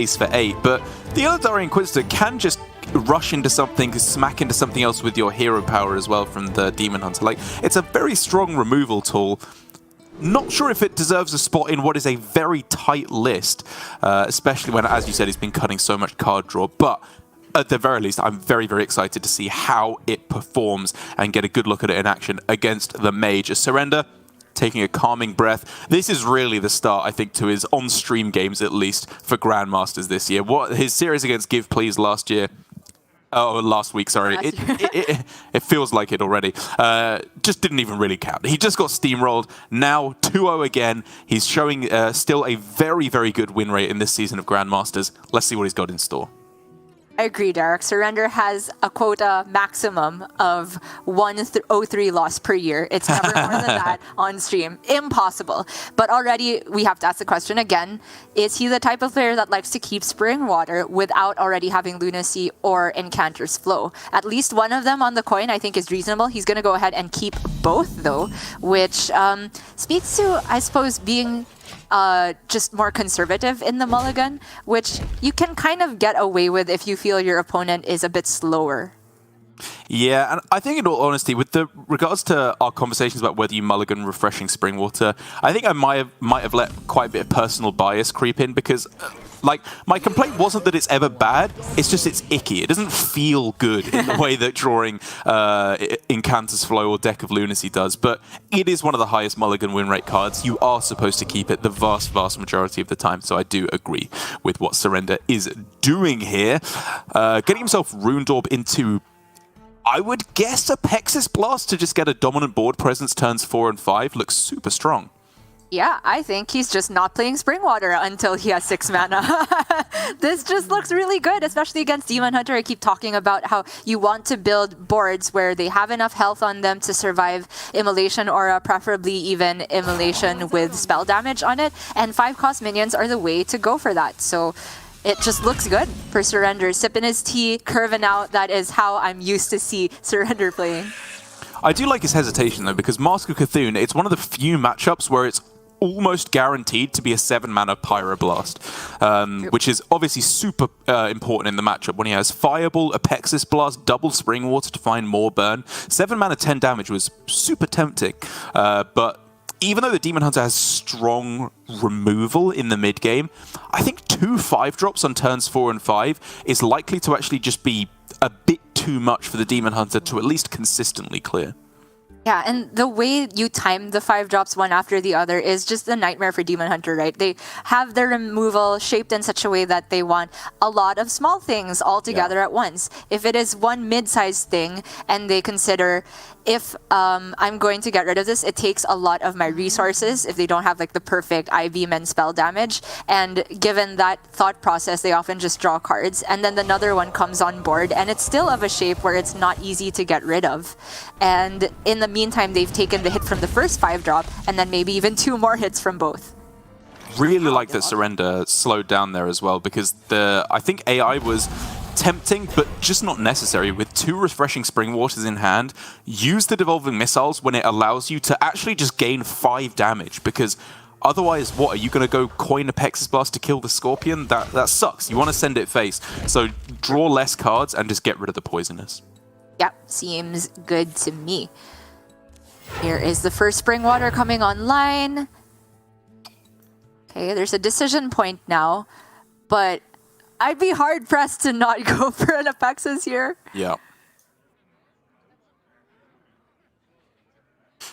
base for 8, but the Illidari Inquisitor can just rush into something, smack into something else with your hero power as well from the Demon Hunter. Like, it's a very strong removal tool. Not sure if it deserves a spot in what is a very tight list, especially when, as you said, he's been cutting so much card draw, but at the very least, I'm very, very excited to see how it performs and get a good look at it in action against the Mage. A Surrender, taking a calming breath. This is really the start, I think, to his on-stream games, at least, for Grandmasters this year. What his series against Give Please last week, sorry. It feels like it already. Just didn't even really count. He just got steamrolled. Now 2-0 again. He's showing still a very, very good win rate in this season of Grandmasters. Let's see what he's got in store. I agree, Derek. Surrender has a quota maximum of 103 loss per year. It's never more than that on stream. Impossible. But already we have to ask the question again, is he the type of player that likes to keep Spring Water without already having Lunacy or Incanter's Flow? At least one of them on the coin I think is reasonable. He's going to go ahead and keep both though, which speaks to, I suppose, being just more conservative in the mulligan, which you can kind of get away with if you feel your opponent is a bit slower. Yeah, and I think in all honesty, with the regards to our conversations about whether you mulligan refreshing spring water, I think I might have let quite a bit of personal bias creep in because like, my complaint wasn't that it's ever bad, it's just it's icky. It doesn't feel good in the way that drawing Incanter's Flow or Deck of Lunacy does, but it is one of the highest mulligan win rate cards. You are supposed to keep it the vast, vast majority of the time, so I do agree with what Surrender is doing here. Getting himself Rune Orb into, I would guess, a Pexis Blast to just get a dominant board presence turns 4 and 5 looks super strong. Yeah, I think he's just not playing Spring Water until he has 6 mana. This just looks really good, especially against Demon Hunter. I keep talking about how you want to build boards where they have enough health on them to survive Immolation or preferably even Immolation with spell damage on it. And 5-cost minions are the way to go for that. So it just looks good for Surrender. Sipping his tea, curving out. That is how I'm used to see Surrender playing. I do like his hesitation though, because Mask of Cthulhu, it's one of the few matchups where it's almost guaranteed to be a 7-mana Pyroblast, which is obviously super important in the matchup when he has Fireball, a Pexis Blast, double Spring Water to find more burn. 7 mana, 10 damage was super tempting, but even though the Demon Hunter has strong removal in the mid-game, I think 2 5-drops on turns 4 and 5 is likely to actually just be a bit too much for the Demon Hunter to at least consistently clear. Yeah, and the way you time the 5-drops one after the other is just a nightmare for Demon Hunter, right? They have their removal shaped in such a way that they want a lot of small things all together at once. If it is one mid-sized thing and they consider, if I'm going to get rid of this, it takes a lot of my resources if they don't have like the perfect I-beam and spell damage. And given that thought process, they often just draw cards. And then another one comes on board and it's still of a shape where it's not easy to get rid of. And in the meantime, they've taken the hit from the first 5-drop and then maybe even 2 more hits from both. Really like that Surrender slowed down there as well, because I think AI was tempting, but just not necessary. With 2 refreshing Spring Waters in hand, use the Devolving Missiles when it allows you to actually just gain 5 damage, because otherwise, what, are you going to go coin a Pexis Blast to kill the Scorpion? That sucks. You want to send it face. So draw less cards and just get rid of the poisonous. Yep, seems good to me. Here is the first Spring Water coming online. Okay, there's a decision point now, but I'd be hard-pressed to not go for an Apexis here. Yeah.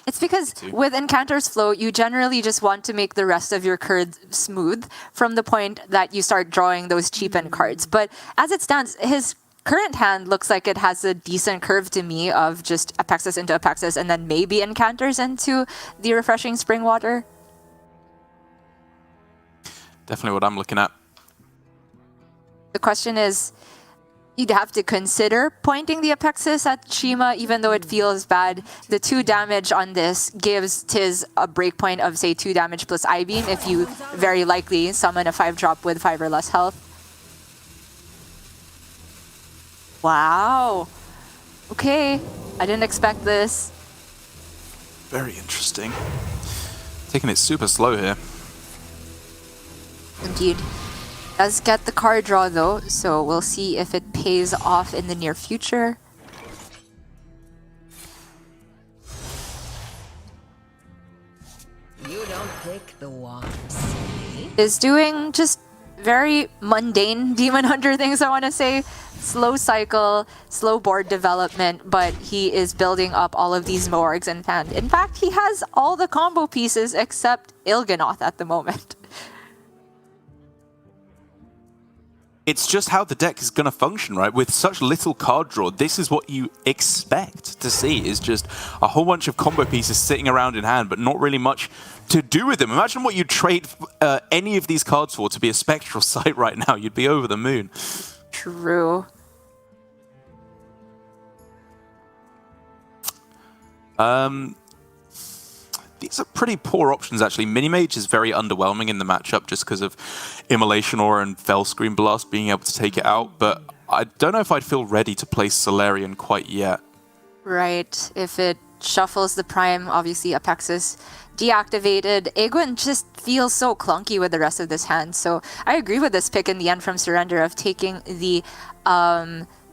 It's because with Incanter's Flow, you generally just want to make the rest of your cards smooth from the point that you start drawing those cheapened cards. But as it stands, his current hand looks like it has a decent curve to me of just Apexis into Apexis and then maybe Incanters into the refreshing Spring Water. Definitely what I'm looking at. The question is, you'd have to consider pointing the Apexis at Shima, even though it feels bad. The 2 damage on this gives TIZS a breakpoint of, say, 2 damage plus I-beam if you very likely summon a 5-drop with 5 or less health. Wow. Okay, I didn't expect this. Very interesting. Taking it super slow here. Indeed. Does get the card draw though, so we'll see if it pays off in the near future. You don't pick the wands. Is doing just very mundane Demon Hunter things, I want to say. Slow cycle, slow board development, but he is building up all of these Morgs in hand. In fact, he has all the combo pieces except Il'gynoth at the moment. It's just how the deck is going to function, right? With such little card draw, this is what you expect to see, is just a whole bunch of combo pieces sitting around in hand, but not really much to do with them. Imagine what you'd trade any of these cards for to be a Spectral Sight right now. You'd be over the moon. True. These are pretty poor options, actually. Minimage is very underwhelming in the matchup just because of Immolation Aura and Fellscream Blast being able to take it out, but I don't know if I'd feel ready to play Solarian quite yet. Right. If it shuffles the Prime, obviously Apexis deactivated. Egwin just feels so clunky with the rest of this hand, so I agree with this pick in the end from Surrender of taking the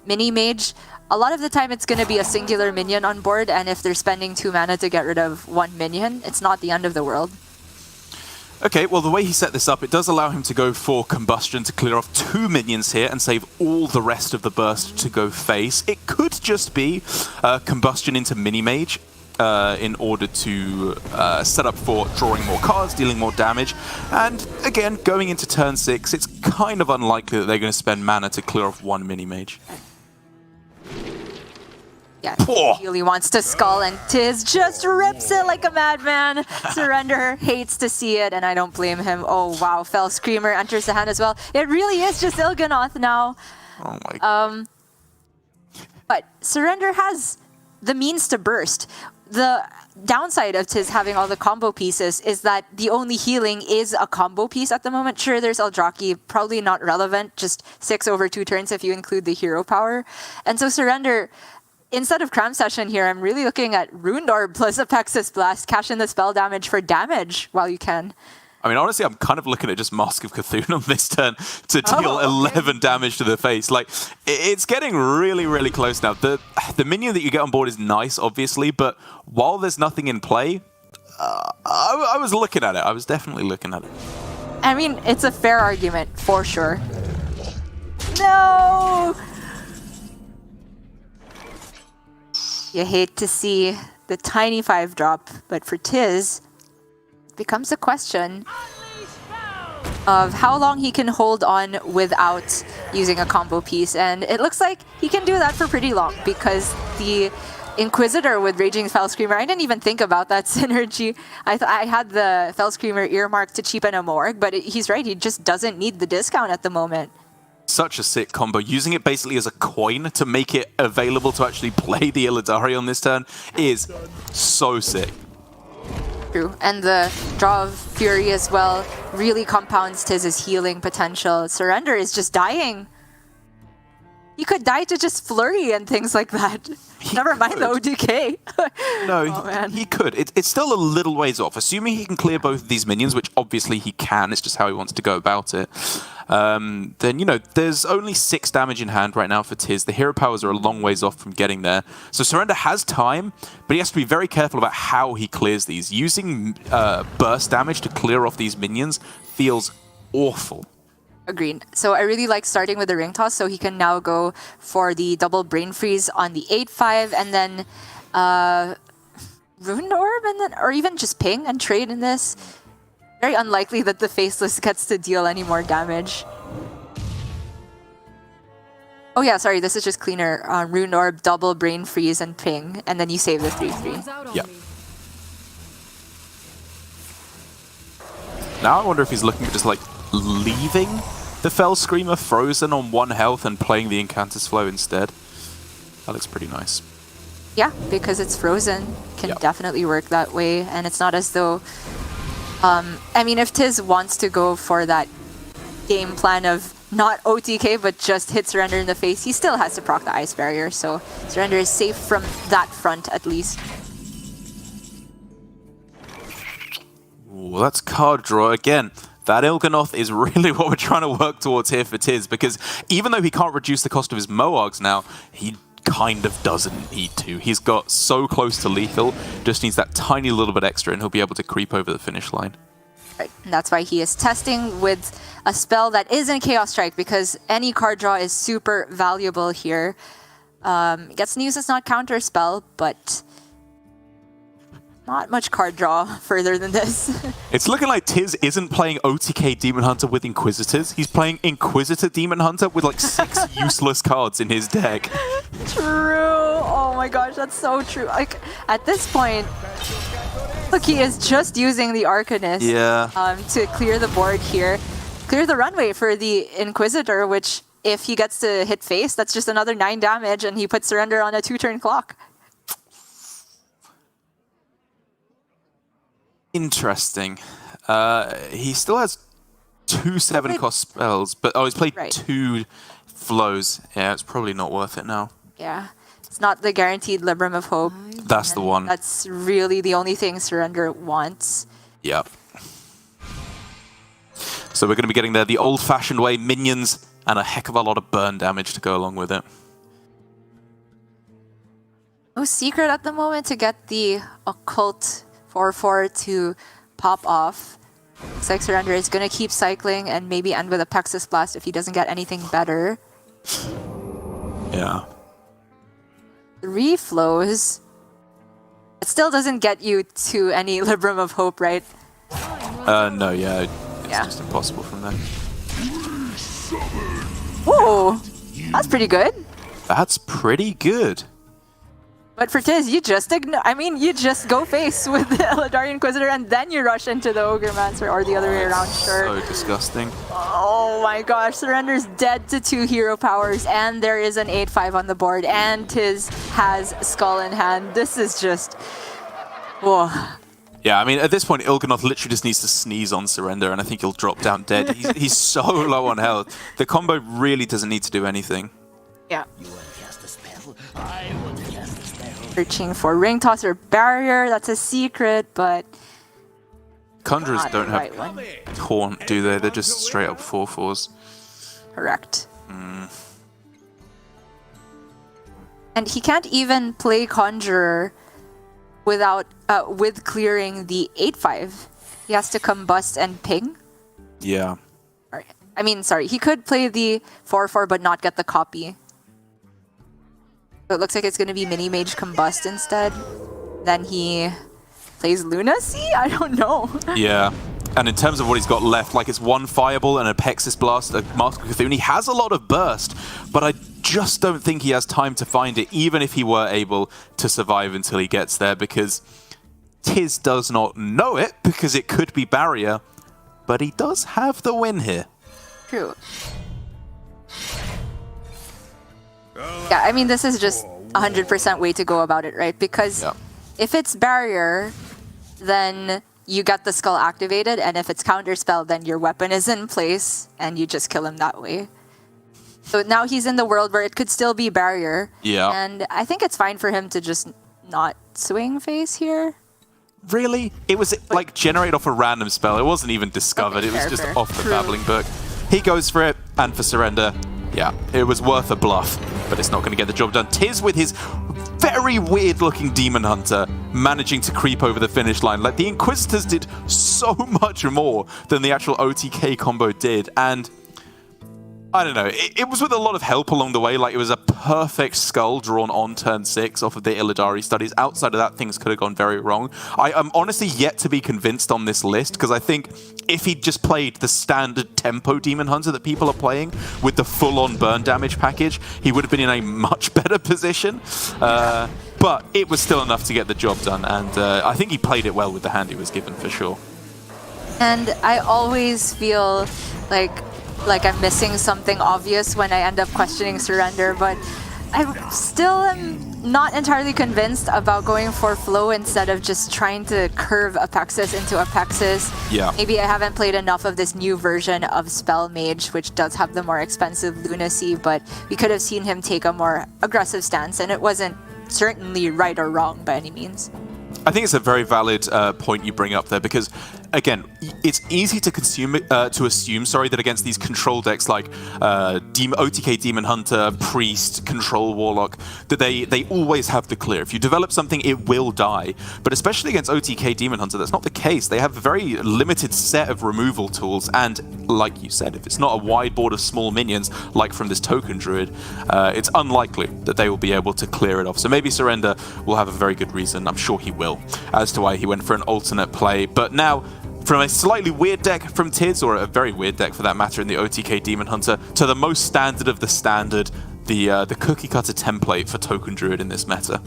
Mini-Mage. A lot of the time it's going to be a singular minion on board, and if they're spending 2 mana to get rid of 1 minion, it's not the end of the world. Okay, well, the way he set this up, it does allow him to go for Combustion to clear off 2 minions here and save all the rest of the burst to go face. It could just be Combustion into Mini-Mage in order to set up for drawing more cards, dealing more damage. And again, going into turn 6, it's kind of unlikely that they're going to spend mana to clear off 1 Mini-Mage. Yeah, he really wants to skull, and TIZS just rips it like a madman. Surrender hates to see it, and I don't blame him. Oh wow, Fell Screamer enters the hand as well. It really is just Il'gynoth now. Oh my god. But Surrender has the means to burst. The downside of TIZS having all the combo pieces is that the only healing is a combo piece at the moment. Sure, there's Eldraki, probably not relevant, just 6 over 2 turns if you include the hero power. And so Surrender, instead of Cram Session here, I'm really looking at Runed Orb plus Apexis Blast, cash in the spell damage for damage while you can. I mean, honestly, I'm kind of looking at just Mask of Cthulhu on this turn to deal 11 damage to the face. Like, it's getting really, really close now. The minion that you get on board is nice, obviously, but while there's nothing in play, I was looking at it. I was definitely looking at it. I mean, it's a fair argument, for sure. No! You hate to see the tiny 5-drop, but for TIZS, it becomes a question of how long he can hold on without using a combo piece, and it looks like he can do that for pretty long because the Inquisitor with Raging Fellscreamer, I didn't even think about that synergy. I had the Fellscreamer earmarked to cheapen a Morg, but he's right, he just doesn't need the discount at the moment. Such a sick combo. Using it basically as a coin to make it available to actually play the Illidari on this turn is so sick. True, and the draw of Fury as well really compounds TIZ's healing potential. Surrender is just dying. He could die to just Flurry and things like that. Never mind the ODK. No, he could. It's still a little ways off. Assuming he can clear both of these minions, which obviously he can, it's just how he wants to go about it. Then, you know, there's only 6 damage in hand right now for TIZS. The hero powers are a long ways off from getting there. So Surrender has time, but he has to be very careful about how he clears these. Using burst damage to clear off these minions feels awful. Agreed. So I really like starting with the Ring Toss, so he can now go for the double Brain Freeze on the 8/5, and then Rune Orb, and then, or even just ping and trade in this. Very unlikely that the Faceless gets to deal any more damage. Oh yeah, sorry, this is just cleaner. Rune Orb, double Brain Freeze, and ping, and then you save the 3/3. Yeah. Now I wonder if he's looking at just like leaving the Fell Screamer frozen on 1 health and playing the Incantus Flow instead. That looks pretty nice. Yeah, because it's frozen. Can definitely work that way, and it's not as though... I mean, if TIZS wants to go for that game plan of not OTK, but just hit Surrender in the face, he still has to proc the Ice Barrier, so Surrender is safe from that front at least. Ooh, that's card draw again. That Il'gynoth is really what we're trying to work towards here for TIZS, because even though he can't reduce the cost of his Moargs now, he kind of doesn't need to. He's got so close to lethal, just needs that tiny little bit extra and he'll be able to creep over the finish line. Right, and that's why he is testing with a spell that isn't Chaos Strike, because any card draw is super valuable here. Gets to use this not counter spell, but not much card draw further than this. It's looking like TIZS isn't playing OTK Demon Hunter with Inquisitors. He's playing Inquisitor Demon Hunter with like 6 useless cards in his deck. True. Oh my gosh, that's so true. Like at this point, look, he is just using the Arcanist to clear the board here, clear the runway for the Inquisitor, which if he gets to hit face, that's just another 9 damage, and he puts Surrender on a 2-turn clock. Interesting. He still has 2 7-cost spells, but he's played 2 flows. Yeah, it's probably not worth it now. Yeah, it's not the guaranteed Libram of Hope. That's the one. That's really the only thing Surrender wants. Yep. So we're going to be getting there the old-fashioned way, minions, and a heck of a lot of burn damage to go along with it. No secret at the moment to get the Occult 4/4 to pop off. Looks like Surrender is going to keep cycling and maybe end with a Pexus Blast if he doesn't get anything better. Yeah. 3 flows. It still doesn't get you to any Libram of Hope, right? No, yeah. It's just impossible from there. Whoa! That's pretty good. That's pretty good. But for TIZS, you just you just go face with the Eldari Inquisitor and then you rush into the Ogremaster, or the other way around, sure. So disgusting. Oh my gosh, Surrender's dead to 2 hero powers, and there is an 8/5 on the board, and TIZS has Skull in hand. This is just... whoa. Yeah, I mean, at this point, Il'gynoth literally just needs to sneeze on Surrender, and I think he'll drop down dead. He's so low on health. The combo really doesn't need to do anything. Yeah. Searching for Ring Tosser Barrier, that's a secret, but... Conjurers don't have Taunt, do they? They're just straight up 4/4s. Correct. And he can't even play Conjurer without with clearing the 8/5. He has to combust and ping. Yeah. I mean, sorry, he could play the 4/4 but not get the copy. So it looks like it's going to be Mini Mage Combust instead. Then he plays Lunacy? I don't know. Yeah. And in terms of what he's got left, like it's 1 Fireball and a Pexus Blast, a Mask of Cthulhu. He has a lot of burst, but I just don't think he has time to find it, even if he were able to survive until he gets there, because TIZS does not know it, because it could be Barrier, but he does have the win here. True. Yeah, I mean, this is just 100% way to go about it, right? Because if it's Barrier, then you get the Skull activated, and if it's Counterspell, then your weapon is in place, and you just kill him that way. So now he's in the world where it could still be Barrier. Yeah. And I think it's fine for him to just not swing face here. Really? It was like generated off a random spell. It wasn't even discovered. Okay, it was just fair. off the babbling book. He goes for it, and for Surrender, yeah, it was worth a bluff, but it's not going to get the job done. TIZS with his very weird-looking Demon Hunter managing to creep over the finish line. Like, the Inquisitors did so much more than the actual OTK combo did, and I don't know, it was with a lot of help along the way. Like, it was a perfect skull drawn on turn 6 off of the Illidari studies. Outside of that, things could have gone very wrong. I am honestly yet to be convinced on this list, because I think if he'd just played the standard tempo Demon Hunter that people are playing with the full-on burn damage package, he would have been in a much better position. But it was still enough to get the job done, and I think he played it well with the hand he was given, for sure. And I always feel like I'm missing something obvious when I end up questioning Surrender, but I still am not entirely convinced about going for flow instead of just trying to curve a Pexus into a Pexus. Yeah. Maybe I haven't played enough of this new version of Spell Mage, which does have the more expensive Lunacy, but we could have seen him take a more aggressive stance, and it wasn't certainly right or wrong by any means. I think it's a very valid point you bring up there, because again, it's easy to assume that against these control decks like OTK Demon Hunter, Priest, Control Warlock, that they always have the clear. If you develop something, it will die. But especially against OTK Demon Hunter, that's not the case. They have a very limited set of removal tools, and like you said, if it's not a wide board of small minions, like from this Token Druid, it's unlikely that they will be able to clear it off. So maybe Surrender will have a very good reason, I'm sure he will, as to why he went for an alternate play. But now, from a slightly weird deck from TIZS, or a very weird deck for that matter in the OTK Demon Hunter, to the most standard of the standard, the cookie cutter template for Token Druid in this meta.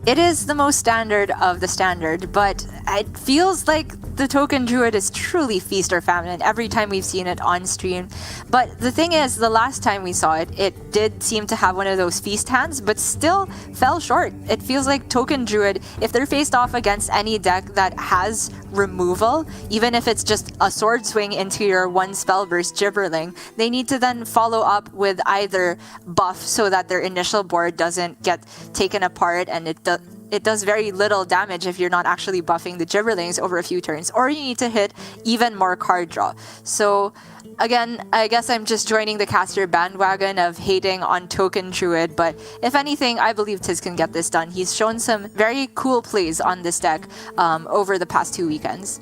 It is the most standard of the standard, but it feels like the Token Druid is truly feast or famine every time we've seen it on stream. But the thing is, the last time we saw it, it did seem to have one of those feast hands, but still fell short. It feels like Token Druid, if they're faced off against any deck that has removal, even if it's just a sword swing into your one spell burst Gibberling, they need to then follow up with either buff so that their initial board doesn't get taken apart and it does very little damage if you're not actually buffing the Gibberlings over a few turns, or you need to hit even more card draw. So again, I guess I'm just joining the caster bandwagon of hating on Token Druid, but if anything, I believe TIZS can get this done. He's shown some very cool plays on this deck over the past 2 weekends.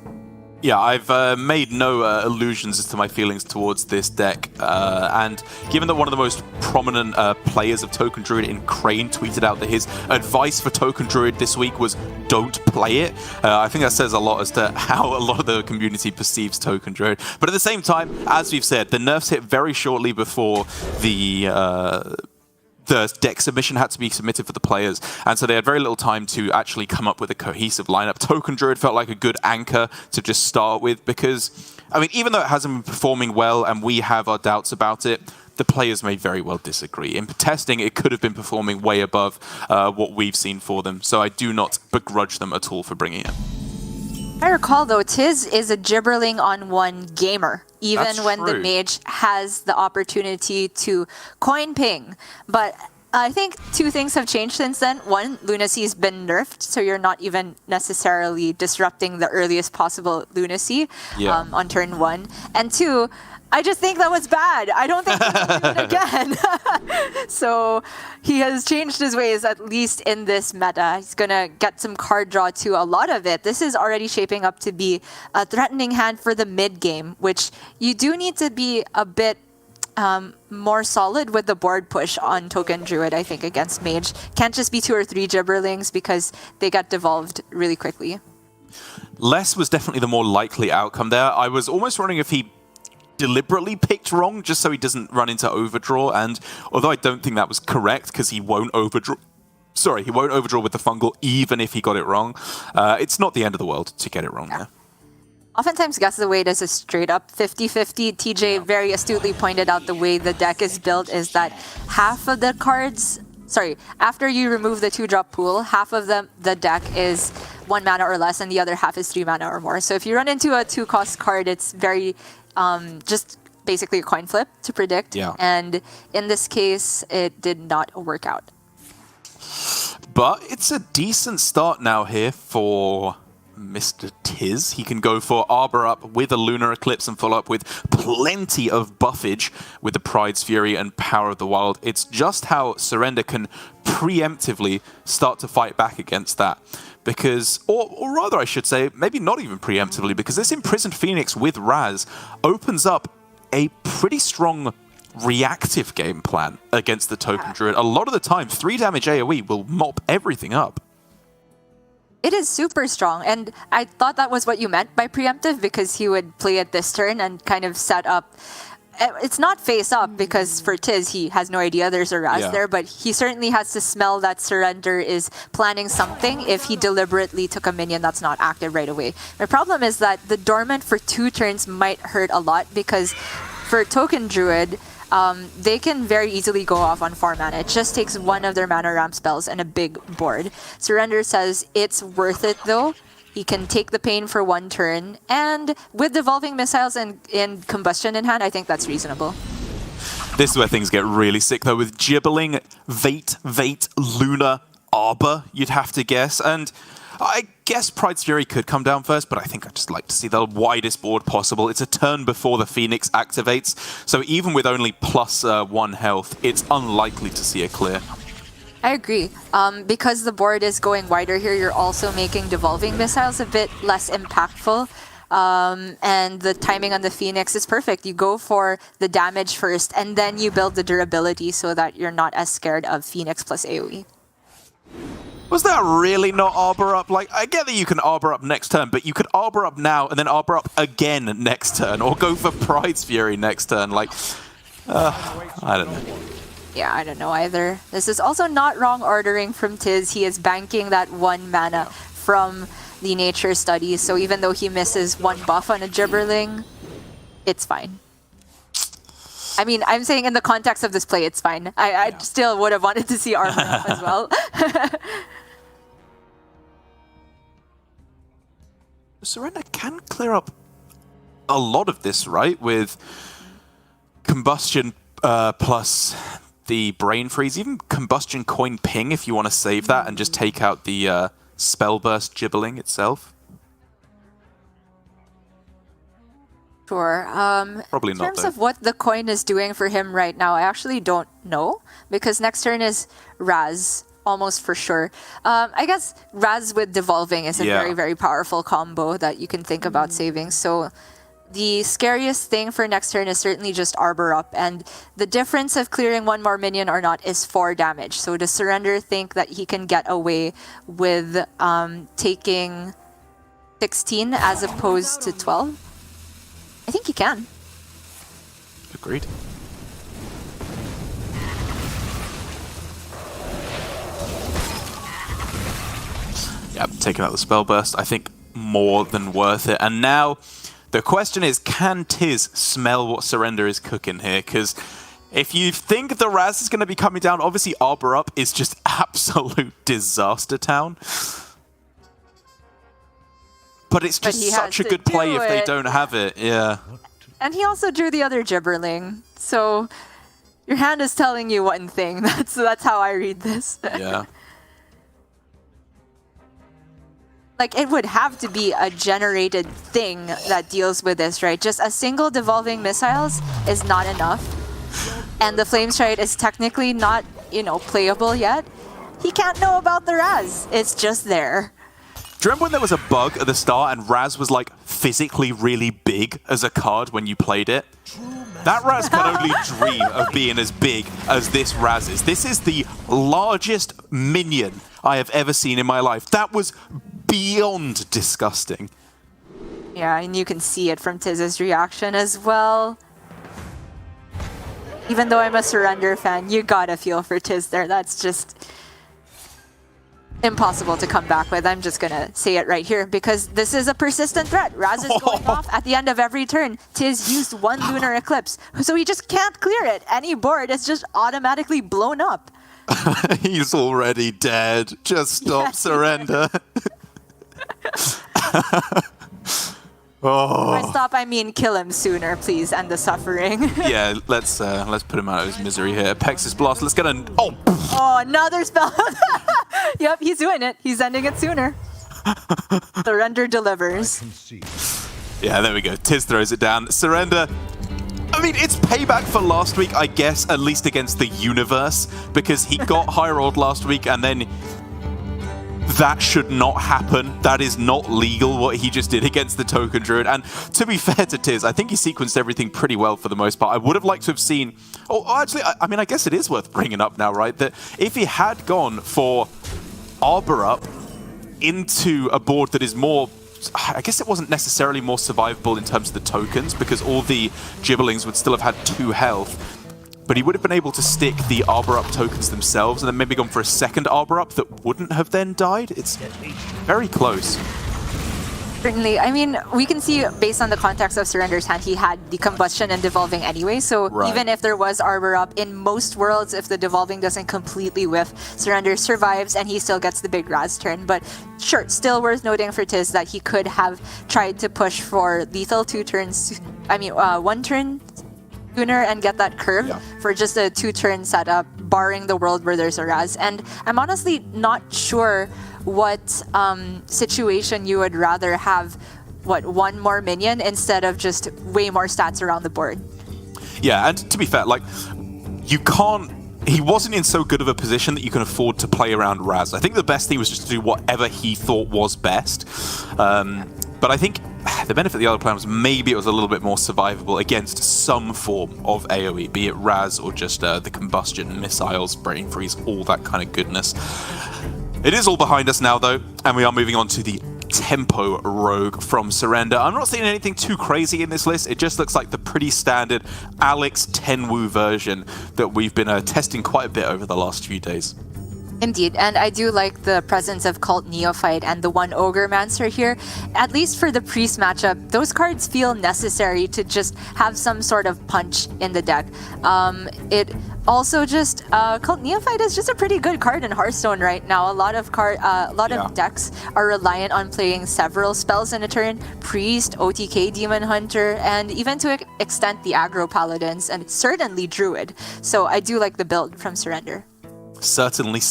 Yeah, I've made no illusions as to my feelings towards this deck, and given that one of the most prominent players of Token Druid in Crane tweeted out that his advice for Token Druid this week was don't play it, I think that says a lot as to how a lot of the community perceives Token Druid. But at the same time, as we've said, the nerfs hit very shortly before the deck submission had to be submitted for the players, and so they had very little time to actually come up with a cohesive lineup. Token Druid felt like a good anchor to just start with because, I mean, even though it hasn't been performing well and we have our doubts about it, the players may very well disagree. In testing, it could have been performing way above what we've seen for them, so I do not begrudge them at all for bringing it. I recall, though, TIZS is a Gibberling on one gamer, even That's when the true. mage has the opportunity to coin ping. But I think 2 things have changed since then. One, Lunacy's been nerfed, so you're not even necessarily disrupting the earliest possible Lunacy on turn 1. And 2, I just think that was bad. I don't think he's going to do it again. So he has changed his ways, at least in this meta. He's going to get some card draw to a lot of it. This is already shaping up to be a threatening hand for the mid game, which you do need to be a bit more solid with the board push on Token Druid, I think, against Mage. Can't just be 2 or 3 Gibberlings because they get devolved really quickly. Less was definitely the more likely outcome there. I was almost wondering if he deliberately picked wrong just so he doesn't run into overdraw, and although I don't think that was correct because he won't overdraw with the fungal even if he got it wrong, it's not the end of the world to get it wrong there. Oftentimes, Guess the Weight is a straight up 50-50. TJ very astutely pointed out the way the deck is built is that half of the cards, after you remove the 2-drop pool, half of the deck is 1 mana or less, and the other half is 3 mana or more. So if you run into a 2-cost card, it's very just basically a coin flip to predict. Yeah. And in this case, it did not work out. But it's a decent start now here for Mr. TIZS. He can go for Arbor up with a Lunar Eclipse and follow up with plenty of buffage with the Pride's Fury and Power of the Wild. It's just how Surrender can preemptively start to fight back against that. Because, or rather I should say, maybe not even preemptively, because this Imprisoned Phoenix with Raz opens up a pretty strong reactive game plan against the Token Druid. A lot of the time, 3 damage AoE will mop everything up. It is super strong, and I thought that was what you meant by preemptive, because he would play it this turn and kind of set up. It's not face up, because for TIZS, he has no idea there's a Raz there, but he certainly has to smell that Surrender is planning something if he deliberately took a minion that's not active right away. The problem is that the Dormant for 2 turns might hurt a lot, because for Token Druid, they can very easily go off on 4 mana. It just takes 1 of their mana ramp spells and a big board. Surrender says it's worth it though. He can take the pain for 1 turn, and with Devolving Missiles and Combustion in hand, I think that's reasonable. This is where things get really sick though, with Gibberling, Vate, Luna, Arbor, you'd have to guess, and I guess Pride's Fury could come down first, but I think I'd just like to see the widest board possible. It's a turn before the Phoenix activates, so even with only +1 health, it's unlikely to see a clear. I agree. Because the board is going wider here, you're also making devolving missiles a bit less impactful. And the timing on the Phoenix is perfect. You go for the damage first, and then you build the durability so that you're not as scared of Phoenix plus AoE. Was that really not Arbor Up? Like, I get that you can Arbor Up next turn, but you could Arbor Up now and then Arbor Up again next turn, or go for Pride's Fury next turn. Like, I don't know. Yeah, I don't know either. This is also not wrong ordering from TIZS. He is banking that 1 mana from the nature studies, so even though he misses 1 buff on a Gibberling, it's fine. I mean, I'm saying in the context of this play, it's fine. I still would have wanted to see Armor up as well. Surrender can clear up a lot of this, right? With Combustion plus the Brain Freeze, even Combustion Coin Ping if you want to save that and just take out the Spell Burst Gibberling itself. Sure. Probably not, in terms though. of what the coin is doing for him right now, I actually don't know, because next turn is Raz, almost for sure. I guess Raz with Devolving is a very, very powerful combo that you can think about saving. So the scariest thing for next turn is certainly just Arbor Up, and the difference of clearing 1 more minion or not is 4 damage. So does Surrender think that he can get away with taking 16 as opposed to 12? I think he can. Agreed. Yeah, taking out the Spell Burst, I think more than worth it. And now the question is, can TIZS smell what Surrender is cooking here? Because if you think the Raz is going to be coming down, obviously Arbor Up is just absolute disaster town. But it's just such a good play if they don't have it, yeah. And he also drew the other Gibberling, so your hand is telling you one thing. That's how I read this. Yeah. Like, it would have to be a generated thing that deals with this, right? Just a single devolving missiles is not enough. And the Flame Stride is technically not, playable yet. He can't know about the Raz. It's just there. Do you remember when there was a bug at the start and Raz was like physically really big as a card when you played it? That Raz can only dream of being as big as this Raz is. This is the largest minion I have ever seen in my life. That was beyond disgusting. Yeah, and you can see it from TIZZ's reaction as well. Even though I'm a Surrender fan, you gotta feel for TIZZ there. That's just impossible to come back with. I'm just gonna say it right here because this is a persistent threat. Raz is going off at the end of every turn. TIZZ used 1 Lunar Eclipse, so he just can't clear it. Any board is just automatically blown up. He's already dead. Just stop, Surrender. By stop, I mean kill him sooner, please, end the suffering. Yeah, let's put him out of his misery here. Pex's Blast. Let's get an another spell. Yep, he's doing it. He's ending it sooner. Surrender delivers. Yeah, there we go. TIZZ throws it down. Surrender. I mean, it's payback for last week, I guess, at least against the universe, because he got high rolled last week, and then that should not happen. That is not legal, what he just did against the Token Druid. And to be fair to TIZZ, I think he sequenced everything pretty well for the most part. I would have liked to have seen... Oh, actually, I mean, I guess it is worth bringing up now, right? That if he had gone for Arbor Up into a board that is more... I guess it wasn't necessarily more survivable in terms of the tokens, because all the Gibberlings would still have had 2 health. But he would have been able to stick the Arbor Up tokens themselves and then maybe gone for a second Arbor Up that wouldn't have then died. It's very close. Certainly. I mean, we can see based on the context of Surrender's hand, he had the Combustion and Devolving anyway. So even if there was Arbor Up, in most worlds, if the Devolving doesn't completely whiff, Surrender survives and he still gets the big Raz turn. But sure, still worth noting for TIZZ that he could have tried to push for lethal 2 turns, 1 turn sooner and get that curve for just a 2-turn setup, barring the world where there's a Raz. And I'm honestly not sure what situation you would rather have, one more minion instead of just way more stats around the board. Yeah, and to be fair, like, you can't... He wasn't in so good of a position that you can afford to play around Raz. I think the best thing was just to do whatever he thought was best. But I think the benefit of the other plan was maybe it was a little bit more survivable against some form of AoE, be it Raz or just the combustion, missiles, brain freeze, all that kind of goodness. It is all behind us now, though, and we are moving on to the Tempo Rogue from Surrender. I'm not seeing anything too crazy in this list. It just looks like the pretty standard Alex Tenwu version that we've been testing quite a bit over the last few days. Indeed, and I do like the presence of Cult Neophyte and the one Ogremancer here. At least for the Priest matchup, those cards feel necessary to just have some sort of punch in the deck. It also just Cult Neophyte is just a pretty good card in Hearthstone right now. A lot of decks are reliant on playing several spells in a turn: Priest, OTK Demon Hunter, and even to an extent the Aggro Paladins, and certainly Druid. So I do like the build from Surrender. Certainly,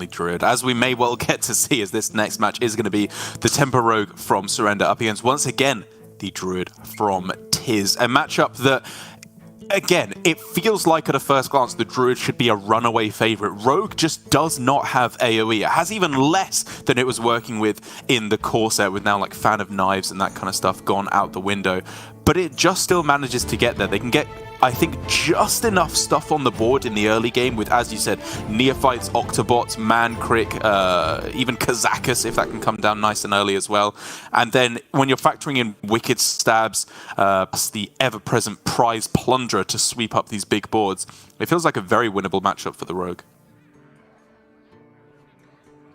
Druid. As we may well get to see, as this next match is going to be the Tempo Rogue from Surrender up against, once again, the Druid from TIZS. A matchup that, again, it feels like at a first glance the Druid should be a runaway favorite. Rogue just does not have AoE. It has even less than it was working with in the core set, with now like Fan of Knives and that kind of stuff gone out the window. But it just still manages to get there. They can get, I think, just enough stuff on the board in the early game with, as you said, Neophytes, Octobots, Mankrik, even Kazakus, if that can come down nice and early as well. And then when you're factoring in Wicked Stabs, plus the ever-present Prize Plunderer to sweep up these big boards, it feels like a very winnable matchup for the Rogue.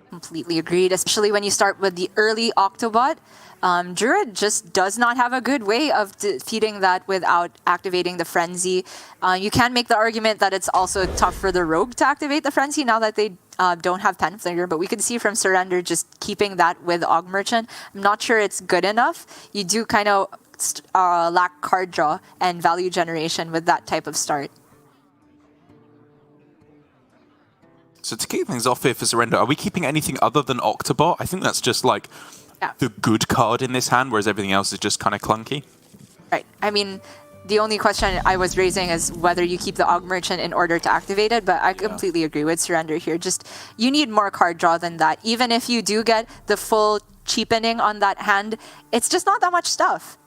Completely agreed, especially when you start with the early Octobot. Druid just does not have a good way of defeating that without activating the Frenzy. You can make the argument that it's also tough for the Rogue to activate the Frenzy now that they don't have Penflinger, but we can see from Surrender just keeping that with Og Merchant. I'm not sure it's good enough. You do kind of lack card draw and value generation with that type of start. So to kick things off here for Surrender, are we keeping anything other than Octobot? I think that's just like the good card in this hand, whereas everything else is just kind of clunky. Right. I mean, the only question I was raising is whether you keep the Og Merchant in order to activate it, but I completely agree with Surrender here. Just, you need more card draw than that. Even if you do get the full cheapening on that hand, it's just not that much stuff.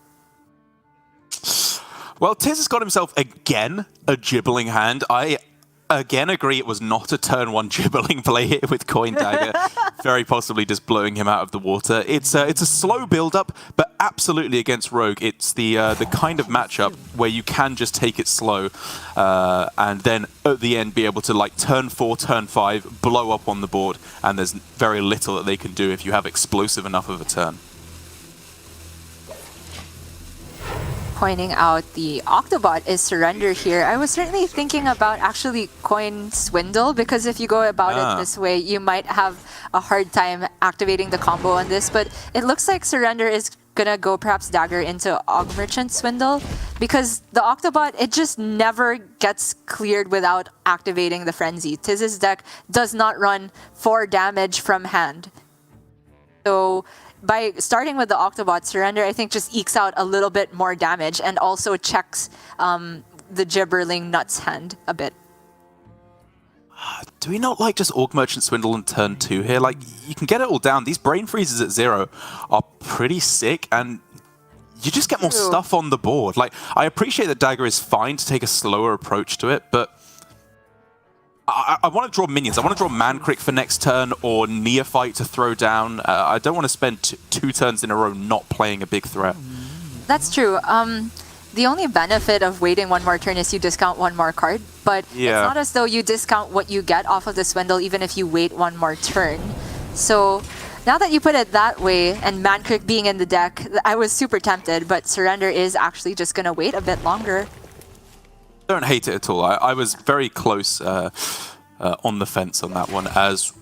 Well, TIZS has got himself, again, a Gibbling hand. I again agree it was not a turn one Gibbling play here with Coin Dagger, very possibly just blowing him out of the water. It's a slow build-up, but absolutely against Rogue, it's the kind of matchup where you can just take it slow and then at the end be able to, like, turn 4, turn 5, blow up on the board, and there's very little that they can do if you have explosive enough of a turn. Pointing out the Octobot is Surrender here. I was certainly thinking about actually Coin Swindle, because if you go about it this way, you might have a hard time activating the combo on this, but it looks like Surrender is gonna go perhaps Dagger into Og Merchant Swindle, because the Octobot, it just never gets cleared without activating the Frenzy. TIZS' deck does not run 4 damage from hand. So by starting with the Octobot, Surrender, I think, just ekes out a little bit more damage and also checks the Gibberling Nuts hand a bit. Do we not like just Orc Merchant Swindle in turn 2 here? Like, you can get it all down. These Brain Freezes at 0 are pretty sick, and you just get more stuff on the board. Like, I appreciate that Dagger is fine to take a slower approach to it, but I want to draw minions. I want to draw Mankrik for next turn or Neophyte to throw down. I don't want to spend 2 turns in a row not playing a big threat. That's true. The only benefit of waiting one more turn is you discount one more card, but it's not as though you discount what you get off of the Swindle even if you wait one more turn. So now that you put it that way, and Mankrik being in the deck, I was super tempted, but Surrender is actually just going to wait a bit longer. Don't hate it at all. I was very close on the fence on that one, as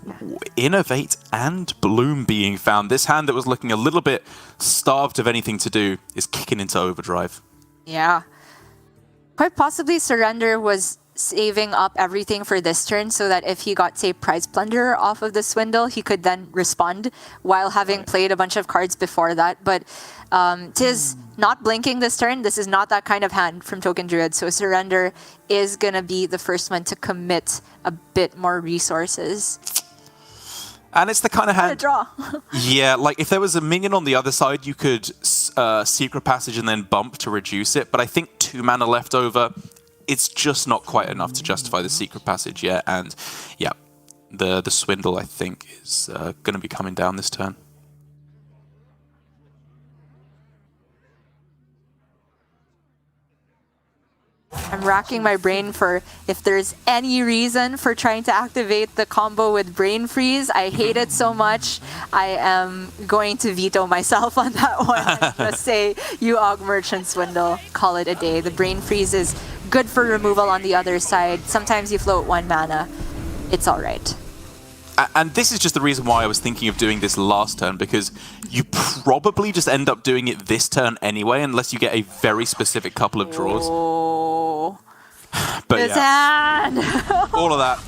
Innovate and Bloom being found. This hand that was looking a little bit starved of anything to do is kicking into overdrive. Yeah. Quite possibly Surrender was saving up everything for this turn so that if he got, say, Prize Plunderer off of the Swindle, he could then respond while having played a bunch of cards before that. But TIZS not blinking this turn. This is not that kind of hand from Token Druid, so Surrender is going to be the first one to commit a bit more resources. And it's the kind of hand... draw. Yeah, like if there was a minion on the other side, you could Secret Passage and then bump to reduce it. But I think 2 mana left over, it's just not quite enough to justify the Secret Passage yet. And yeah, the Swindle, I think, is going to be coming down this turn. I'm racking my brain for if there's any reason for trying to activate the combo with Brain Freeze. I hate it so much. I am going to veto myself on that one and just say, you Og Merchant Swindle, call it a day. The Brain Freeze is good for removal on the other side. Sometimes you float 1 mana. It's all right. And this is just the reason why I was thinking of doing this last turn, because you probably just end up doing it this turn anyway, unless you get a very specific couple of draws. Oh, but his yeah, hand. all of that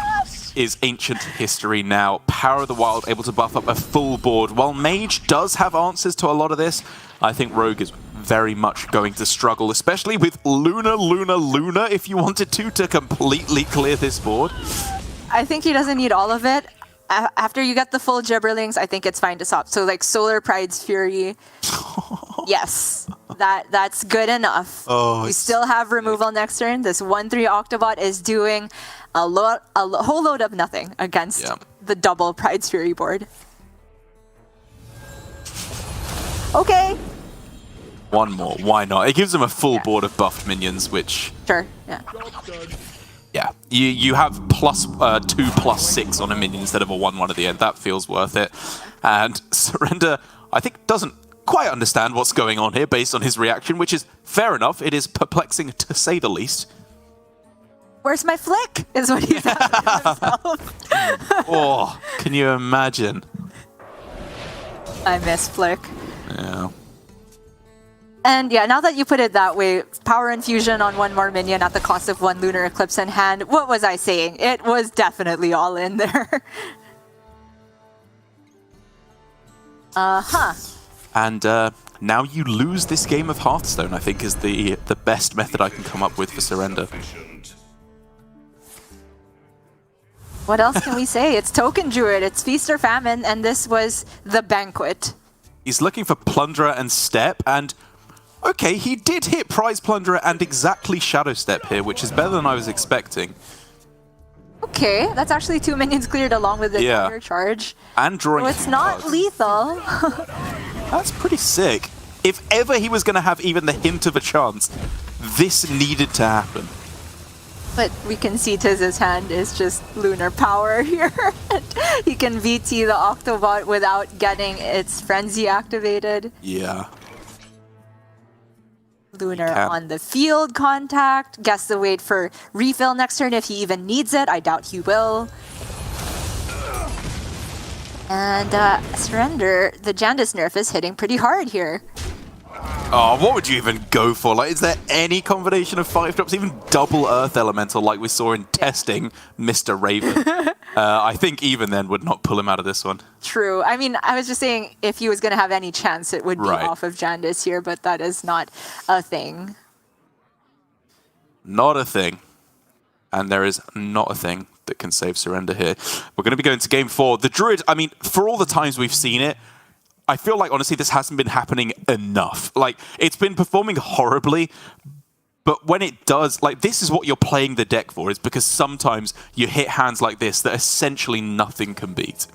is ancient history now. Power of the Wild able to buff up a full board. While Mage does have answers to a lot of this, I think Rogue is very much going to struggle, especially with Luna, if you wanted to completely clear this board. I think he doesn't need all of it. After you get the full Gibberlings, I think it's fine to stop. So like Solar Pride's Fury, yes, that's good enough. Oh, you still have removal next turn. This 1/3 Octobot is doing a whole load of nothing against the double Pride's Fury board. Okay. One more, why not? It gives him a full board of buffed minions, which... Sure, yeah. Yeah, you have +2/+6 on a minion instead of a 1/1 at the end. That feels worth it. And Surrender, I think, doesn't quite understand what's going on here based on his reaction, which is fair enough. It is perplexing to say the least. Where's my flick? Is what he's asking himself. Oh, can you imagine? I miss flick. Yeah. And yeah, now that you put it that way, Power Infusion on 1 more minion at the cost of 1 Lunar Eclipse in hand. What was I saying? It was definitely all in there. And now you lose this game of Hearthstone, I think, is the best method I can come up with for Surrender. What else can we say? It's Token Druid, it's Feast or Famine, and this was the banquet. He's looking for Plunderer and Step, and... okay, he did hit Prize Plunderer and exactly Shadow Step here, which is better than I was expecting. Okay, that's actually 2 minions cleared along with the counter charge. And drawing. So it's not cards. lethal. That's pretty sick. If ever he was going to have even the hint of a chance, this needed to happen. But we can see TIZZ's hand is just lunar power here. He can VT the Octobot without getting its frenzy activated. Yeah. Lunar on the field contact. Guess the wait for refill next turn if he even needs it. I doubt he will. And Surrender, the Jandice nerf is hitting pretty hard here. Oh, what would you even go for? Like, is there any combination of 5-drops, even double Earth Elemental like we saw in testing Mr. Raven? I think even then would not pull him out of this one. True. I mean, I was just saying if he was going to have any chance, it would be off of Jandice here, but that is not a thing. Not a thing. And there is not a thing that can save Surrender here. We're going to be going to game 4. The Druid, I mean, for all the times we've seen it, I feel like, honestly, this hasn't been happening enough. Like, it's been performing horribly, but when it does, like, this is what you're playing the deck for, is because sometimes you hit hands like this that essentially nothing can beat.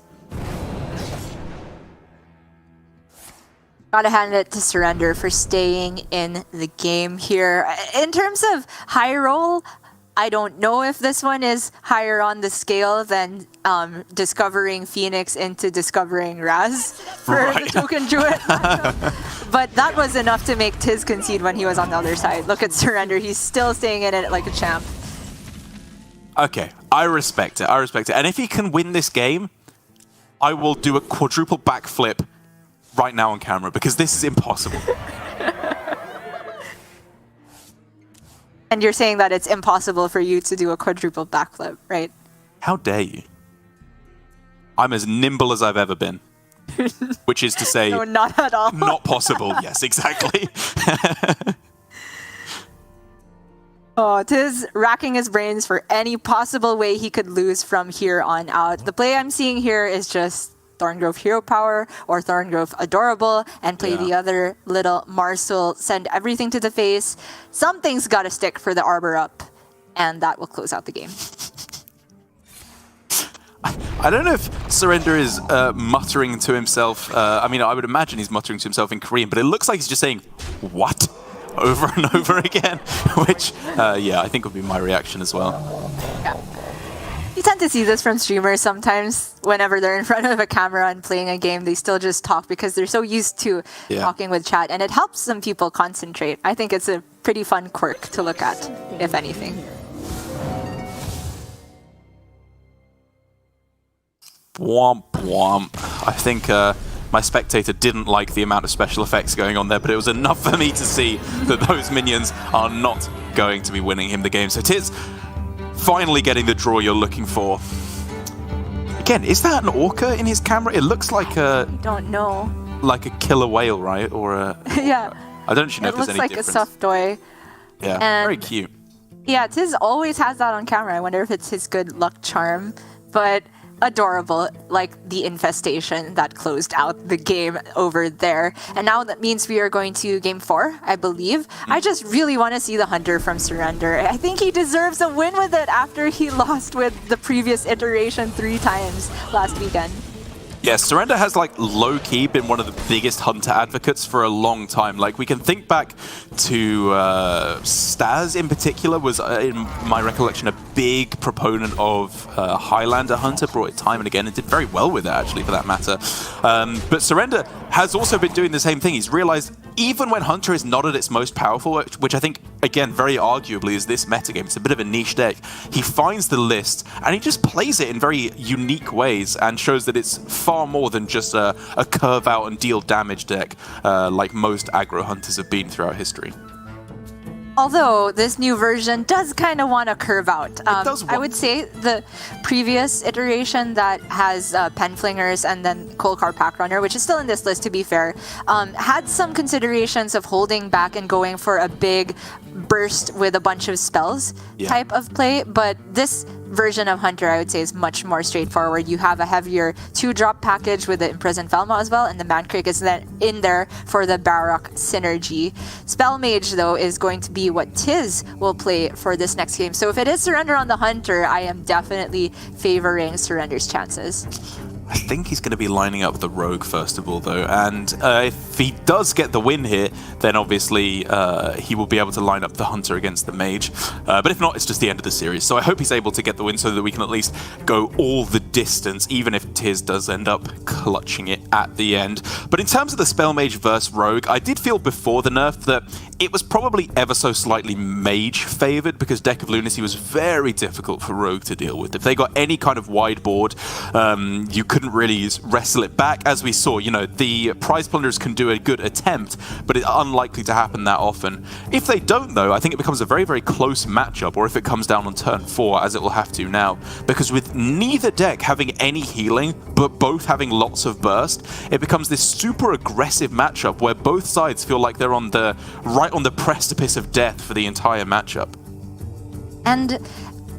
Gotta hand it to Surrender for staying in the game here. In terms of high roll, I don't know if this one is higher on the scale than discovering Phoenix into discovering Raz for the Token Druid. But that was enough to make TIZS concede when he was on the other side. Look at Surrender. He's still staying in it like a champ. Okay, I respect it. I respect it. And if he can win this game, I will do a quadruple backflip right now on camera, because this is impossible. And you're saying that it's impossible for you to do a quadruple backflip, right? How dare you? I'm as nimble as I've ever been. Which is to say... No, not at all. Not possible. Yes, exactly. Oh, TIZS racking his brains for any possible way he could lose from here on out. The play I'm seeing here is just Thorngrove Hero Power or Thorngrove Adorable and play the other little Marsul, send everything to the face. Something's got to stick for the Arbor up, and that will close out the game. I don't know if Surrender is muttering to himself. I mean, I would imagine he's muttering to himself in Korean, but it looks like he's just saying, "What?" over and over again, which, yeah, I think would be my reaction as well. Yeah. You tend to see this from streamers sometimes. Whenever they're in front of a camera and playing a game, they still just talk because they're so used to talking with chat, and it helps some people concentrate. I think it's a pretty fun quirk to look at, if anything. Womp womp. I think my spectator didn't like the amount of special effects going on there, but it was enough for me to see that those minions are not going to be winning him the game. So TIZS finally getting the draw you're looking for. Again, is that an orca in his camera? It looks like a... I don't know. Like a killer whale, right? Or a... Yeah. I don't actually know if there's any like difference. It looks like a stuffed toy. Yeah, and very cute. Yeah, TIZS always has that on camera. I wonder if it's his good luck charm. But... adorable, like the infestation that closed out the game over there. And now that means we are going to game 4, I believe. I just really want to see the Hunter from Surrender. I think he deserves a win with it after he lost with the previous iteration 3 times last weekend. Yeah, Surrender has, like, low-key been one of the biggest Hunter advocates for a long time. Like, we can think back to Staz in particular was, in my recollection, a big proponent of Highlander Hunter, brought it time and again, and did very well with it, actually, for that matter. But Surrender has also been doing the same thing. He's realized even when Hunter is not at its most powerful, which I think, again, very arguably is this metagame, it's a bit of a niche deck, he finds the list and he just plays it in very unique ways and shows that it's far more than just a curve out and deal damage deck like most aggro hunters have been throughout history. Although this new version does kind of want to curve out. I would say the previous iteration that has Penflingers and then Kolkar Packrunner, which is still in this list to be fair, had some considerations of holding back and going for a big burst with a bunch of spells type of play, but this version of Hunter, I would say, is much more straightforward. You have a heavier 2-drop package with the Imprisoned Velma as well, and the Mancrake is then in there for the Barrock synergy. Spell Mage, though, is going to be what TIZS will play for this next game. So if it is Surrender on the Hunter, I am definitely favoring Surrender's chances. I think he's going to be lining up the Rogue first of all, though, and if he does get the win here, then obviously he will be able to line up the Hunter against the Mage. But if not, it's just the end of the series. So I hope he's able to get the win so that we can at least go all the distance, even if TIZS does end up clutching it at the end. But in terms of the Spell Mage versus Rogue, I did feel before the nerf that it was probably ever so slightly Mage favored because Deck of Lunacy was very difficult for Rogue to deal with. If they got any kind of wide board, you couldn't really wrestle it back. As we saw, you know, the Prize Plunderers can do a good attempt, but it's unlikely to happen that often. If they don't, though, I think it becomes a very, very close matchup, or if it comes down on turn 4, as it will have to now, because with neither deck having any healing, but both having lots of burst, it becomes this super aggressive matchup where both sides feel like they're on the right on the precipice of death for the entire matchup. And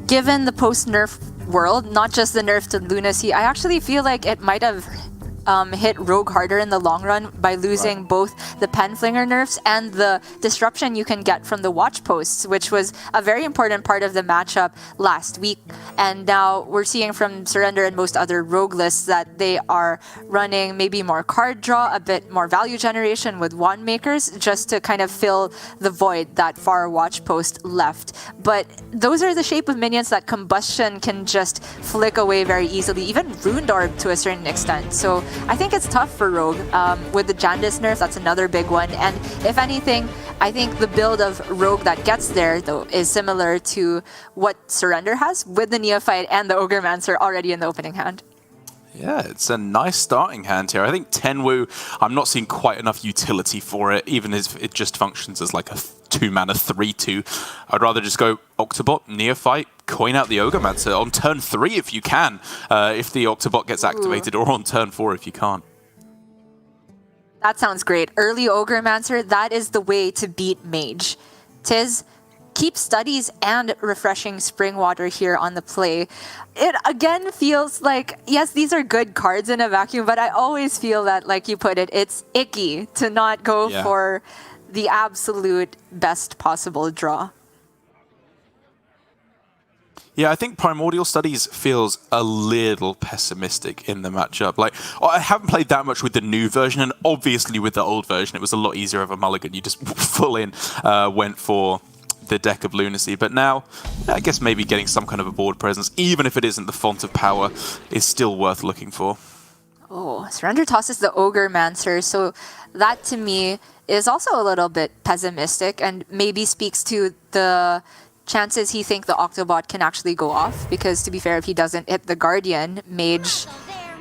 given the post-nerf world, not just the nerf to Lunacy, I actually feel like it might have hit Rogue harder in the long run by losing both the Penflinger nerfs and the disruption you can get from the watch posts, which was a very important part of the matchup last week. And now we're seeing from Surrender and most other Rogue lists that they are running maybe more card draw, a bit more value generation with wand makers, just to kind of fill the void that far watch post left. But those are the shape of minions that Combustion can just flick away very easily, even Ruined Orb to a certain extent. So I think it's tough for Rogue. With the Jandis nerf, that's another big one. And if anything, I think the build of Rogue that gets there, though, is similar to what Surrender has with the Neophyte and the Ogremancer already in the opening hand. Yeah, it's a nice starting hand here. I think Tenwu, I'm not seeing quite enough utility for it, even if it just functions as like a 2-mana 3/2. I'd rather just go Octobot, Neophyte, coin out the Ogremancer on turn 3 if you can, if the Octobot gets activated, or on turn 4 if you can't. That sounds great. Early Ogremancer, that is the way to beat Mage. TIZS, keep Studies and Refreshing Spring Water here on the play. It again feels like, yes, these are good cards in a vacuum, but I always feel that, like you put it, it's icky to not go for the absolute best possible draw. Yeah, I think Primordial Studies feels a little pessimistic in the matchup. Like, I haven't played that much with the new version, and obviously with the old version, it was a lot easier of a mulligan. You just full in went for the deck of Lunacy. But now, I guess maybe getting some kind of a board presence, even if it isn't the Font of Power, is still worth looking for. Oh, Surrender tosses the Ogremancer, so that to me is also a little bit pessimistic and maybe speaks to the chances he think the Octobot can actually go off, because to be fair, if he doesn't hit the Guardian, Mage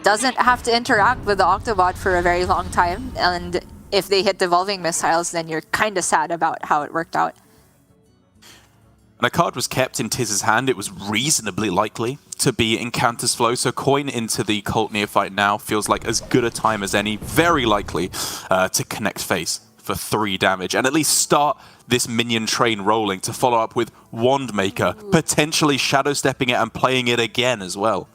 doesn't have to interact with the Octobot for a very long time, and if they hit Devolving Missiles, then you're kind of sad about how it worked out. And a card was kept in TIZ's hand. It was reasonably likely to be Incanter's Flow, so coin into the Cult Neophyte now feels like as good a time as any, very likely to connect face for 3 damage, and at least start this minion train rolling to follow up with Wand Maker, potentially shadow stepping it and playing it again as well.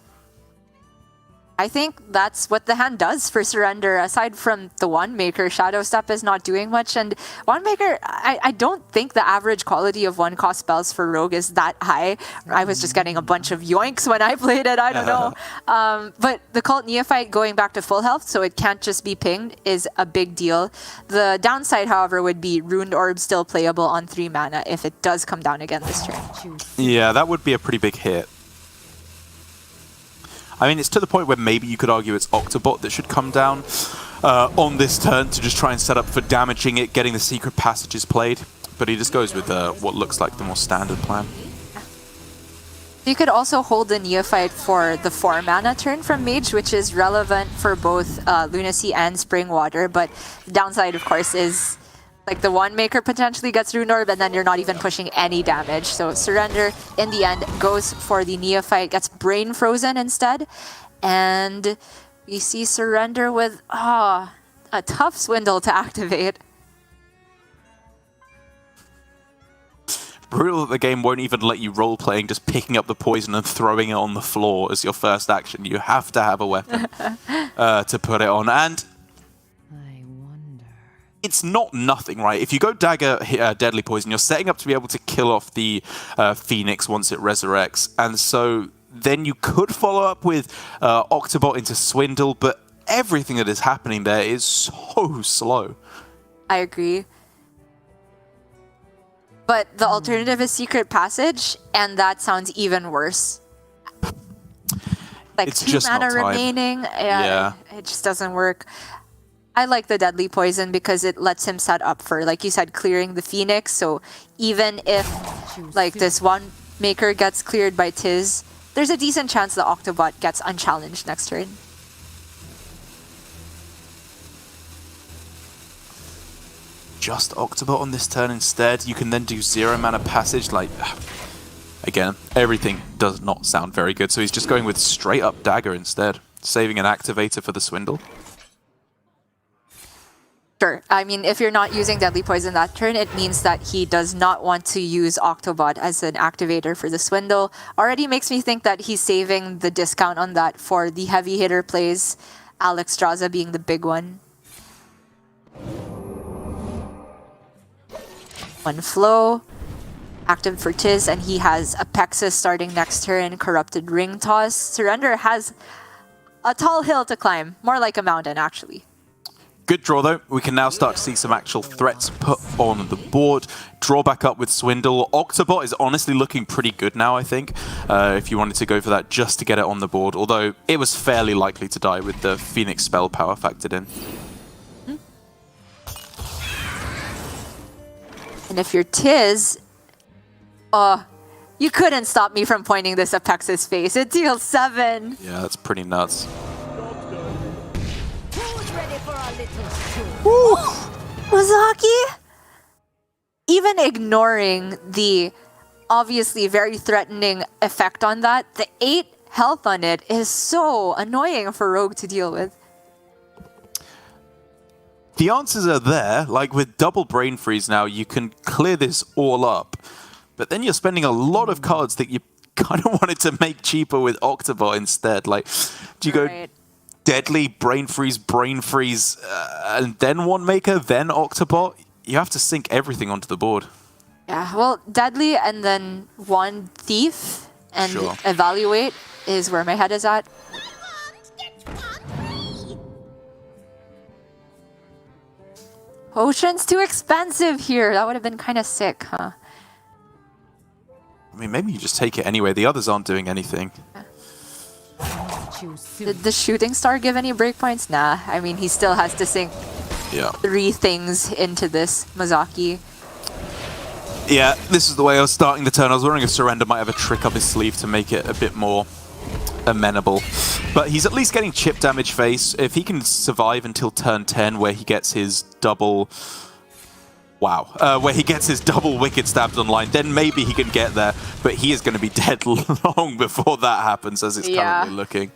I think that's what the hand does for Surrender. Aside from the Wand Maker, Shadow Step is not doing much, and Wand Maker, I don't think the average quality of 1-cost spells for Rogue is that high. I was just getting a bunch of yoinks when I played it, I don't know. But the Cult Neophyte going back to full health, so it can't just be pinged, is a big deal. The downside, however, would be Ruined Orb still playable on 3 mana if it does come down again this turn. Yeah, that would be a pretty big hit. I mean, it's to the point where maybe you could argue it's Octobot that should come down on this turn to just try and set up for damaging it, getting the secret passages played. But he just goes with what looks like the more standard plan. You could also hold the Neophyte for the 4-mana turn from Mage, which is relevant for both Lunacy and Spring Water. But the downside, of course, is like the Wand Maker potentially gets Rune Orb, and then you're not even pushing any damage. So Surrender, in the end, goes for the Neophyte, gets Brain Frozen instead. And we see Surrender with a tough Swindle to activate. Brutal that the game won't even let you role-playing, just picking up the poison and throwing it on the floor as your first action. You have to have a weapon to put it on. And it's not nothing, right? If you go Dagger, Deadly Poison, you're setting up to be able to kill off the Phoenix once it resurrects. And so then you could follow up with Octobot into Swindle, but everything that is happening there is so slow. I agree. But the alternative is Secret Passage, and that sounds even worse. Like, it's 2 just mana not time. remaining, yeah, it just doesn't work. I like the Deadly Poison because it lets him set up for, like you said, clearing the Phoenix. So even if like this Wand Maker gets cleared by TIZS, there's a decent chance the Octobot gets unchallenged next turn. Just Octobot on this turn instead. You can then do 0-mana passage. Like, again, everything does not sound very good. So he's just going with straight up Dagger instead, saving an activator for the Swindle. Sure. I mean, if you're not using Deadly Poison that turn, it means that he does not want to use Octobot as an activator for the Swindle. Already makes me think that he's saving the discount on that for the heavy hitter plays, Alex Straza being the big one. One flow, active for TIZS, and he has Apexis starting next turn, Corrupted Ring Toss. Surrender has a tall hill to climb, more like a mountain actually. Good draw, though. We can now start to see some actual threats put on the board. Draw back up with Swindle. Octobot is honestly looking pretty good now, I think, if you wanted to go for that just to get it on the board, although it was fairly likely to die with the Phoenix spell power factored in. And if you're TIZS, you couldn't stop me from pointing this Apexis face. It deals 7. Yeah, that's pretty nuts. Woo! Mozaki? Even ignoring the obviously very threatening effect on that, the 8 health on it is so annoying for Rogue to deal with. The answers are there. Like with double Brain Freeze now, you can clear this all up. But then you're spending a lot of cards that you kind of wanted to make cheaper with Octobot instead. Like, do you go Deadly, Brain Freeze, and then one Maker, then Octobot? You have to sink everything onto the board. Yeah, well, Deadly and then one Thief and Sure. Evaluate is where my head is at. Potion's too expensive here. That would have been kind of sick, huh? I mean, maybe you just take it anyway. The others aren't doing anything. Did the Shooting Star give any breakpoints? Nah. I mean, he still has to sink 3 things into this Mozaki. Yeah, this is the way I was starting the turn. I was wondering if Surrender might have a trick up his sleeve to make it a bit more amenable. But he's at least getting chip damage face. If he can survive until turn 10 where he gets his double... Wow. Where he gets his double Wicked Stabs online, then maybe he can get there. But he is going to be dead long before that happens, as it's currently looking.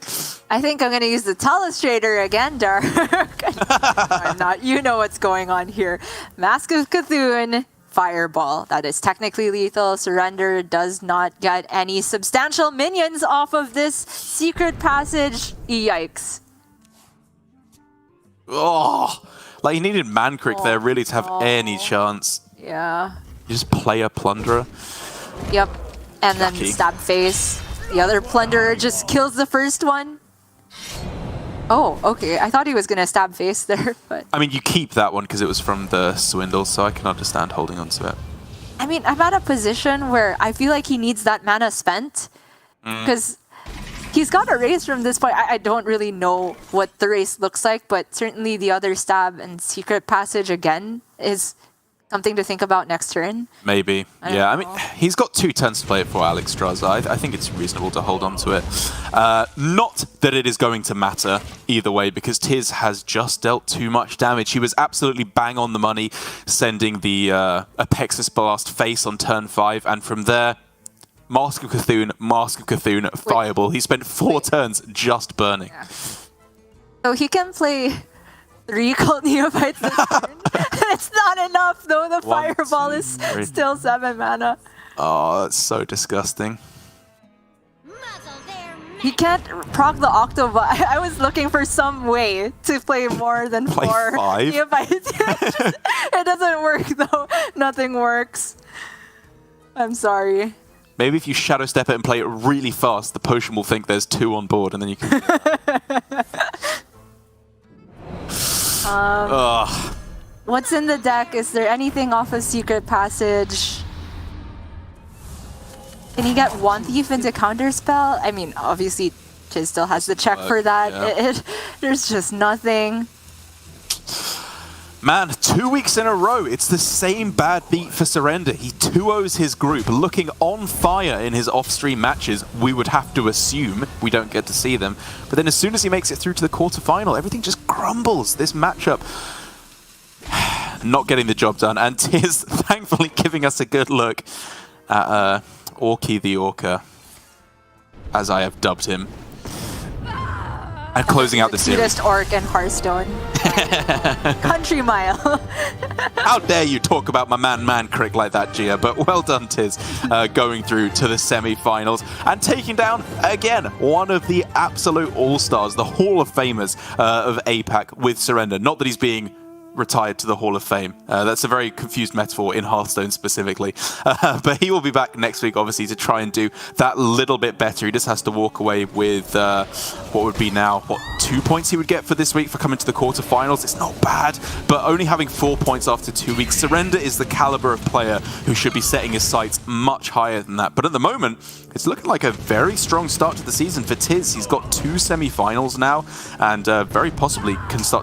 I think I'm going to use the Telestrator again, Dark. I'm not. You know what's going on here. Mask of Cthulhu, Fireball. That is technically lethal. Surrender does not get any substantial minions off of this secret passage. Yikes. Oh, like you needed Mancrick there really to have any chance. Yeah. You just play a Plunderer. Yep. And Lucky. then stab face. The other Plunderer just kills the first one. Oh, okay. I thought he was going to stab face there, but... I mean, you keep that one because it was from the Swindle, so I can understand holding on to it. I mean, I'm at a position where I feel like he needs that mana spent. Because he's got a race from this point. I don't really know what the race looks like, but certainly the other stab and secret passage again is something to think about next turn. Maybe. I I mean, he's got 2 turns to play it for Alex Straza. I think it's reasonable to hold on to it. Not that it is going to matter either way, because TIZS has just dealt too much damage. He was absolutely bang on the money, sending the Apexis Blast face on turn 5, and from there, Mask of Cthulhu, Fireball. He spent 4 turns just burning. Yeah. So he can play 3 Cult Neophytes this turn. It's not enough, though. The 1, Fireball 2, is 3. still 7 mana. Oh, that's so disgusting. He can't proc the Octobot. I was looking for some way to play more than Play 4 5? Neophytes. It doesn't work, though. Nothing works. I'm sorry. Maybe if you Shadow Step it and play it really fast, the potion will think there's 2 on board, and then you can... Ugh. What's in the deck? Is there anything off of Secret Passage? Can he get 1 Thief into Counterspell? I mean, obviously, TIZS still has the check for that. Yeah. There's just nothing. Man, 2 weeks in a row, it's the same bad beat for Surrender. He 2-0s his group, looking on fire in his off-stream matches. We would have to assume we don't get to see them. But then as soon as he makes it through to the quarterfinal, everything just crumbles. This matchup, not getting the job done. And TIZS, thankfully, giving us a good look at Orky the Orca, as I have dubbed him. And closing out the series. Cutest orc in Hearthstone. Country Mile. How dare you talk about my man Crick like that, Gia? But well done, TIZS, going through to the semi-finals and taking down, again, one of the absolute all-stars, the Hall of Famers of APAC with Surrender. Not that he's being retired to the Hall of Fame. That's a very confused metaphor in Hearthstone specifically. But he will be back next week, obviously, to try and do that little bit better. He just has to walk away with what would be now, 2 points he would get for this week for coming to the quarterfinals. It's not bad, but only having 4 points after 2 weeks. Surrender is the caliber of player who should be setting his sights much higher than that. But at the moment, it's looking like a very strong start to the season for TIZS. He's got 2 semi-finals now, and very possibly can start